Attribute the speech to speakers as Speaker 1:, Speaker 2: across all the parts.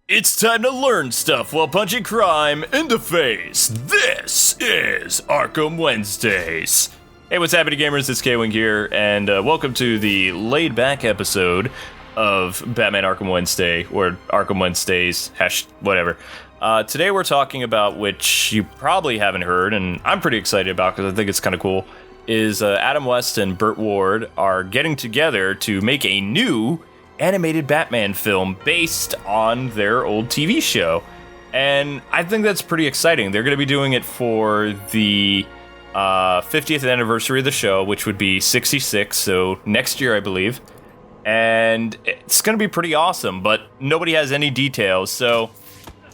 Speaker 1: It's time to learn stuff while punching crime in the face. This is Arkham Wednesdays. Hey, what's happening, gamers? It's Kwing here, and welcome to the laid-back episode of Batman Arkham Wednesday, or Arkham Wednesdays, whatever. Today we're talking about, which you probably haven't heard, and I'm pretty excited about because I think it's kind of cool, is Adam West and Burt Ward are getting together to make a new animated Batman film based on their old TV show. And I think that's pretty exciting. They're going to be doing it for the 50th anniversary of the show, which would be 66, so next year, I believe. And it's going to be pretty awesome, but nobody has any details, so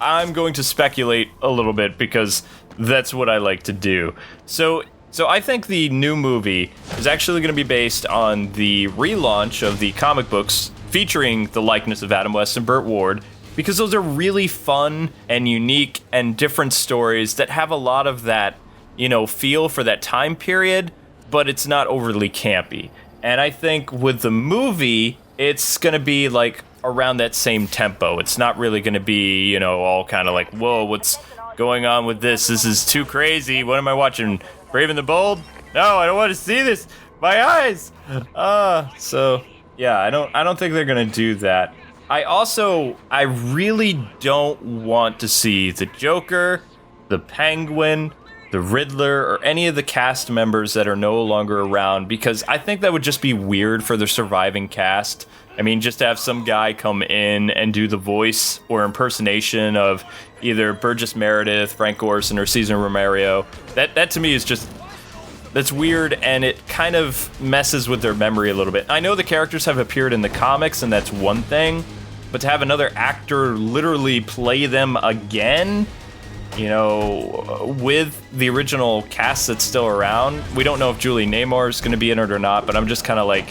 Speaker 1: I'm going to speculate a little bit because that's what I like to do. So I think the new movie is actually going to be based on the relaunch of the comic books featuring the likeness of Adam West and Burt Ward, because those are really fun and unique and different stories that have a lot of that, feel for that time period, but it's not overly campy. And I think with the movie, it's going to be like around that same tempo. It's not really going to be, all kind of like, whoa, what's going on with this? This is too crazy. What am I watching? Brave and the Bold? No, I don't want to see this. My eyes. Yeah, I don't think they're gonna do that. I really don't want to see the Joker, the Penguin, the Riddler, or any of the cast members that are no longer around, because I think that would just be weird for the surviving cast. I mean, just to have some guy come in and do the voice or impersonation of either Burgess Meredith, Frank Gorson, or Cesar Romero. That to me is just... that's weird, and it kind of messes with their memory a little bit. I know the characters have appeared in the comics, and that's one thing, but to have another actor literally play them again, with the original cast that's still around, we don't know if Julie Neymar's is going to be in it or not, but I'm just kind of like,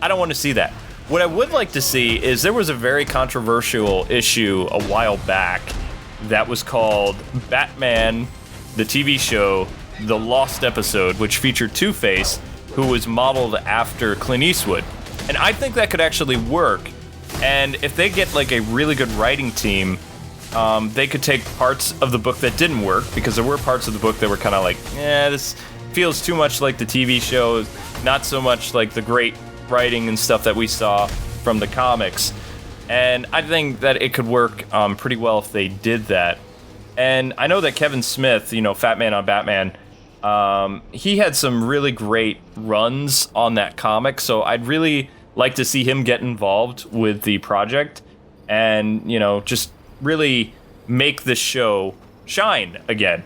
Speaker 1: I don't want to see that. What I would like to see is there was a very controversial issue a while back that was called Batman, the TV show, The Lost Episode, which featured Two-Face, who was modeled after Clint Eastwood. And I think that could actually work. And if they get like a really good writing team, they could take parts of the book that didn't work, because there were parts of the book that were kind of like, this feels too much like the TV show, not so much like the great writing and stuff that we saw from the comics. And I think that it could work pretty well if they did that. And I know that Kevin Smith, Fat Man on Batman, he had some really great runs on that comic, so I'd really like to see him get involved with the project and, just really make this show shine again.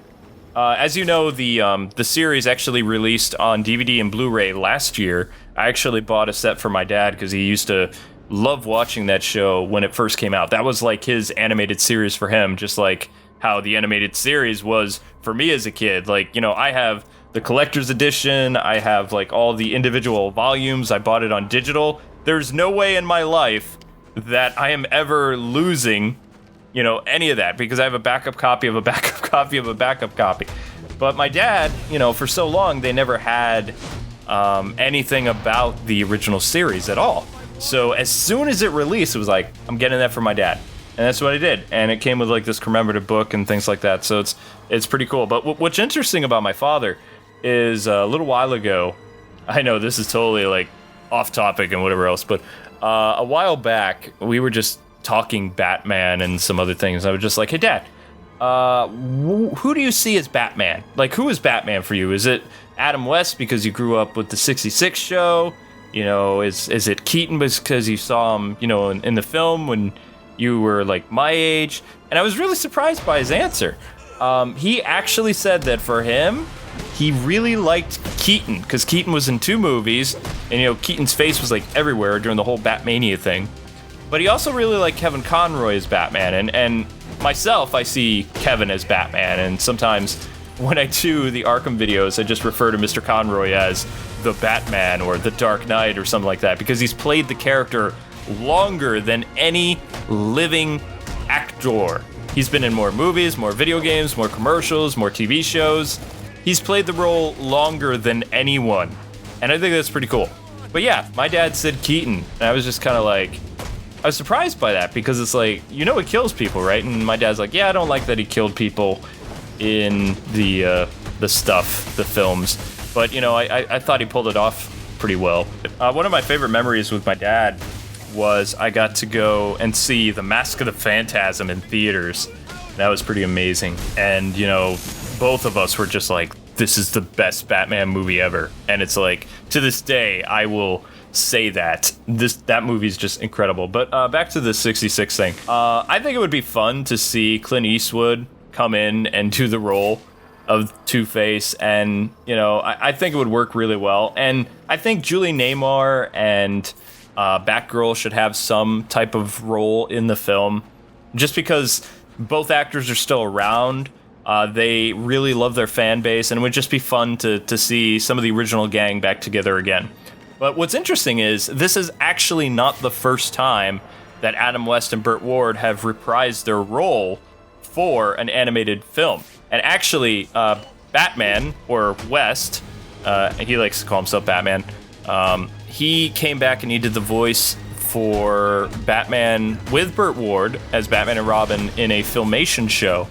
Speaker 1: As you know, the series actually released on DVD and Blu-ray last year. I actually bought a set for my dad because he used to love watching that show when it first came out. That was like his animated series for him, just like how the animated series was for me as a kid. Like, I have the collector's edition, I have like all the individual volumes, I bought it on digital. There's no way in my life that I am ever losing, any of that, because I have a backup copy of a backup copy of a backup copy. But my dad, for so long, they never had anything about the original series at all. So as soon as it released, it was like, I'm getting that for my dad. And that's what I did. And it came with like this commemorative book and things like that. So it's pretty cool. But what's interesting about my father is a little while ago, I know this is totally like off topic and whatever else, but a while back, we were just talking Batman and some other things. I was just like, hey, Dad, who do you see as Batman? Like, who is Batman for you? Is it Adam West because you grew up with the 66 show? Is it Keaton because you saw him, in the film when you were like my age? And I was really surprised by his answer. He actually said that for him, he really liked Keaton because Keaton was in 2 movies, and Keaton's face was like everywhere during the whole Batmania thing. But he also really liked Kevin Conroy as Batman, and myself, I see Kevin as Batman, and sometimes when I do the Arkham videos, I just refer to Mr. Conroy as the Batman or the Dark Knight or something like that, because he's played the character longer than any living actor. He's been in more movies, more video games, more commercials, more TV shows. he's played the role longer than anyone. And I think that's pretty cool. But yeah, my dad said Keaton, and I was just kind of like, I was surprised by that because it's like, he kills people, right? And my dad's like, yeah, I don't like that he killed people in the films. But, I thought he pulled it off pretty well. One of my favorite memories with my dad was I got to go and see The Mask of the Phantasm in theaters. That was pretty amazing. And, both of us were just like, this is the best Batman movie ever. And it's like, to this day, I will say that. That movie's just incredible. But back to the 66 thing. I think it would be fun to see Clint Eastwood come in and do the role of Two-Face. And, I think it would work really well. And I think Julie Neymar and Batgirl should have some type of role in the film. Just because both actors are still around. They really love their fan base, and it would just be fun to see some of the original gang back together again. But what's interesting is this is actually not the first time that Adam West and Burt Ward have reprised their role for an animated film. And actually, Batman, or West, he likes to call himself Batman, he came back and he did the voice for Batman with Burt Ward as Batman and Robin in a Filmation show,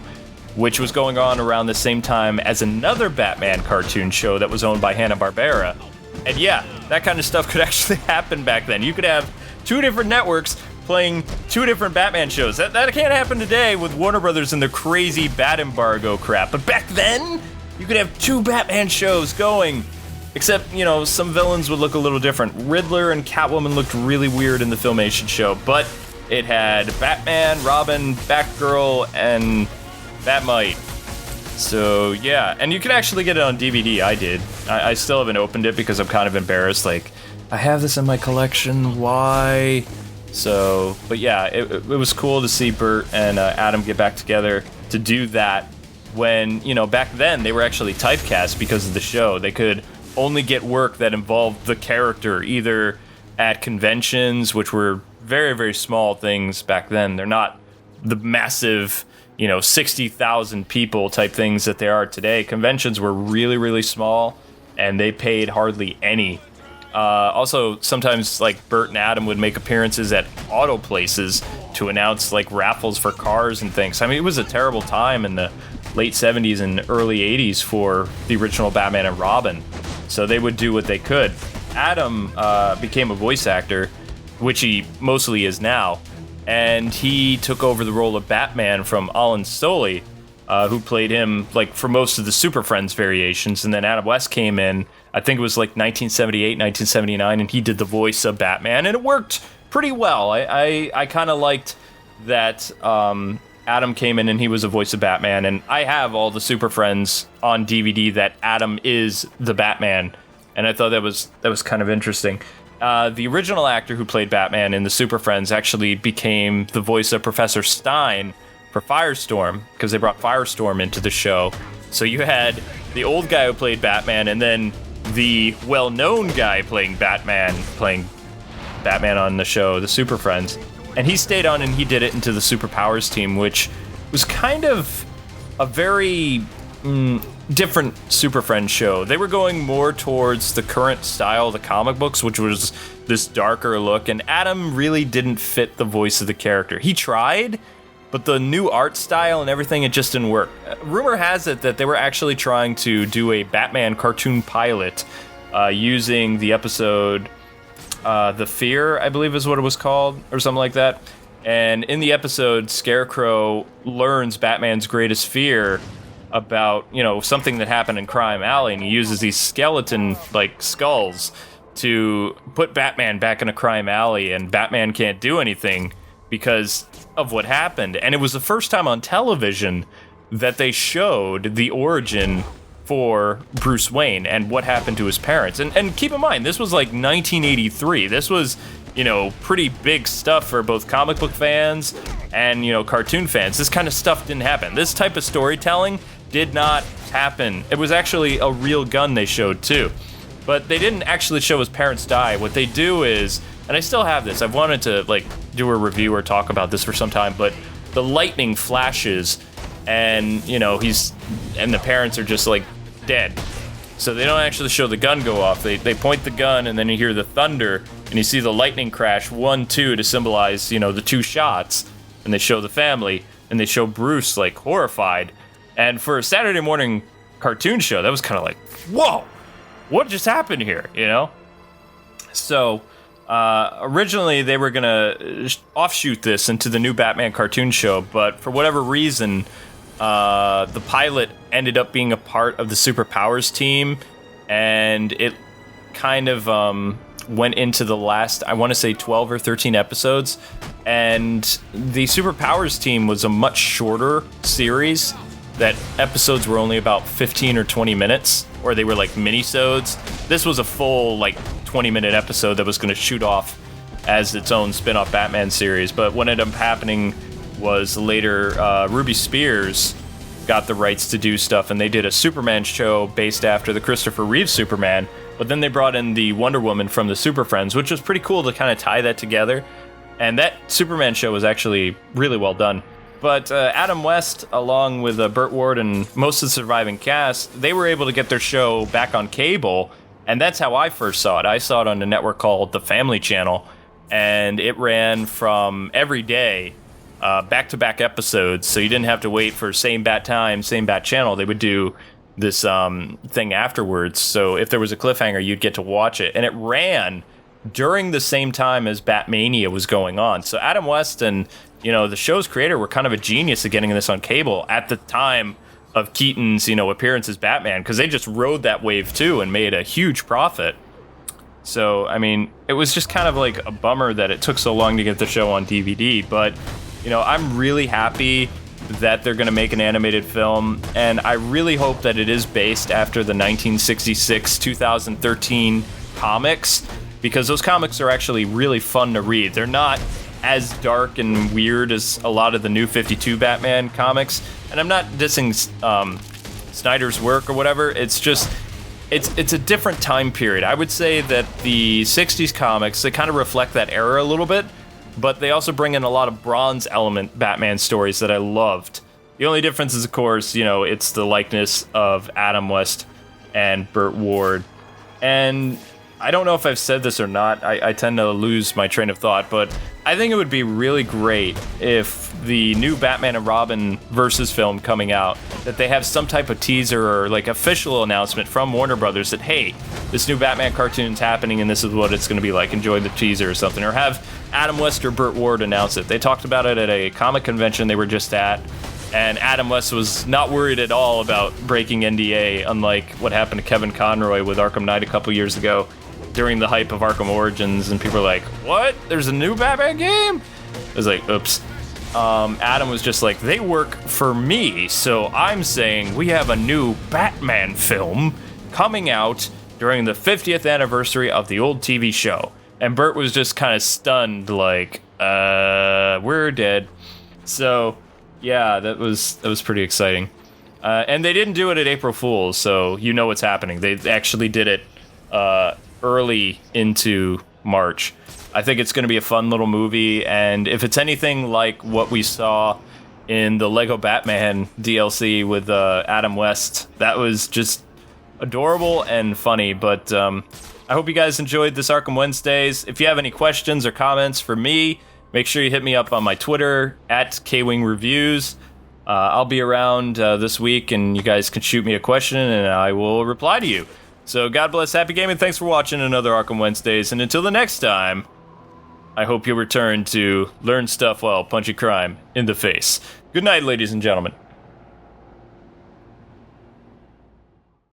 Speaker 1: which was going on around the same time as another Batman cartoon show that was owned by Hanna-Barbera. And yeah, that kind of stuff could actually happen back then. You could have two different networks playing two different Batman shows. That can't happen today with Warner Brothers and their crazy bat embargo crap. But back then, you could have two Batman shows going. Except, some villains would look a little different. Riddler and Catwoman looked really weird in the Filmation show, but it had Batman, Robin, Batgirl, and Batmite. So, yeah. And you can actually get it on DVD. I did. I still haven't opened it because I'm kind of embarrassed. Like, I have this in my collection. Why? So, but yeah, it was cool to see Burt and Adam get back together to do that when, back then they were actually typecast because of the show. They could only get work that involved the character, either at conventions, which were very, very small things back then. They're not the massive, 60,000 people type things that they are today. Conventions were really, really small, and they paid hardly any. Also, sometimes, Burt and Adam would make appearances at auto places to announce, raffles for cars and things. I mean, it was a terrible time in the late 70s and early 80s for the original Batman and Robin. So they would do what they could. Adam became a voice actor, which he mostly is now, and he took over the role of Batman from Alan Stoley, who played him for most of the Super Friends variations, and then Adam West came in, I think it was 1978, 1979, and he did the voice of Batman, and it worked pretty well. I kind of liked that Adam came in and he was a voice of Batman, and I have all the Super Friends on DVD that Adam is the Batman, and I thought that was kind of interesting. The original actor who played Batman in the Super Friends actually became the voice of Professor Stein for Firestorm, because they brought Firestorm into the show. So you had the old guy who played Batman, and then the well-known guy playing Batman on the show, the Super Friends. And he stayed on and he did it into the Superpowers team, which was kind of a very different Super Friends show. They were going more towards the current style of the comic books, which was this darker look, and Adam really didn't fit the voice of the character. He tried, but the new art style and everything, it just didn't work. Rumor has it that they were actually trying to do a Batman cartoon pilot using the episode The Fear, I believe is what it was called, or something like that. And in the episode, Scarecrow learns Batman's greatest fear about, something that happened in Crime Alley, and he uses these skeleton, skulls to put Batman back in a crime alley, and Batman can't do anything because of what happened. And it was the first time on television that they showed the origin for Bruce Wayne and what happened to his parents. And keep in mind, this was 1983. This was, pretty big stuff for both comic book fans and, cartoon fans. This kind of stuff didn't happen. This type of storytelling did not happen. It was actually a real gun they showed too. But they didn't actually show his parents die. What they do is, and I still have this, I've wanted to do a review or talk about this for some time, but the lightning flashes and, and the parents are just dead. So they don't actually show the gun go off. They point the gun, and then you hear the thunder, and you see the lightning crash 1, 2 to symbolize, the 2 shots. And they show the family, and they show Bruce, like, horrified. And for a Saturday morning cartoon show, that was kind of like, whoa, what just happened here, So, originally they were gonna offshoot this into the new Batman cartoon show, but for whatever reason, the pilot ended up being a part of the Superpowers team, and it kind of went into the last, I want to say 12 or 13 episodes, and the Superpowers team was a much shorter series, that episodes were only about 15 or 20 minutes, or they were like mini-sodes. This was a full, 20-minute episode that was going to shoot off as its own spin-off Batman series, but what ended up happening was later Ruby Spears got the rights to do stuff, and they did a Superman show based after the Christopher Reeve Superman, but then they brought in the Wonder Woman from the Super Friends, which was pretty cool to kind of tie that together, and that Superman show was actually really well done. But Adam West, along with Burt Ward and most of the surviving cast, they were able to get their show back on cable, and that's how I first saw it. I saw it on a network called The Family Channel, and it ran from every day, back-to-back episodes, so you didn't have to wait for same bat time, same bat channel. They would do this thing afterwards, so if there was a cliffhanger, you'd get to watch it. And it ran during the same time as Batmania was going on. So Adam West and, the show's creator were kind of a genius at getting this on cable at the time of Keaton's, appearance as Batman, because they just rode that wave too and made a huge profit. So, I mean, it was just kind of like a bummer that it took so long to get the show on DVD, but I'm really happy that they're going to make an animated film, and I really hope that it is based after the 1966-2013 comics, because those comics are actually really fun to read. They're not as dark and weird as a lot of the new 52 Batman comics, and I'm not dissing Snyder's work or whatever. It's just, it's a different time period. I would say that the 60s comics, they kind of reflect that era a little bit, but they also bring in a lot of Bronze element Batman stories that I loved. The only difference is, of course, it's the likeness of Adam West and Burt Ward. And I don't know if I've said this or not. I tend to lose my train of thought, but I think it would be really great if the new Batman and Robin versus film coming out, that they have some type of teaser or official announcement from Warner Brothers that, hey, this new Batman cartoon's happening and this is what it's going to be like. Enjoy the teaser or something. Or have Adam West or Burt Ward announce it. They talked about it at a comic convention they were just at, and Adam West was not worried at all about breaking NDA, unlike what happened to Kevin Conroy with Arkham Knight a couple years ago during the hype of Arkham Origins, and people were like, what? There's a new Batman game? It was like, oops. Adam was just like, they work for me, so I'm saying we have a new Batman film coming out during the 50th anniversary of the old TV show. And Burt was just kind of stunned, like, we're dead. So, yeah, that was pretty exciting. And they didn't do it at April Fool's, so you know what's happening. They actually did it early into March. I think it's going to be a fun little movie, and if it's anything like what we saw in the Lego Batman DLC with Adam West, that was just adorable and funny. But I hope you guys enjoyed this Arkham Wednesdays. If you have any questions or comments for me, make sure you hit me up on my Twitter at Kwing Reviews. I'll be around this week, and you guys can shoot me a question, and I will reply to you. So God bless, happy gaming, thanks for watching another Arkham Wednesdays, and until the next time, I hope you'll return to learn stuff while punching crime in the face. Good night, ladies and gentlemen.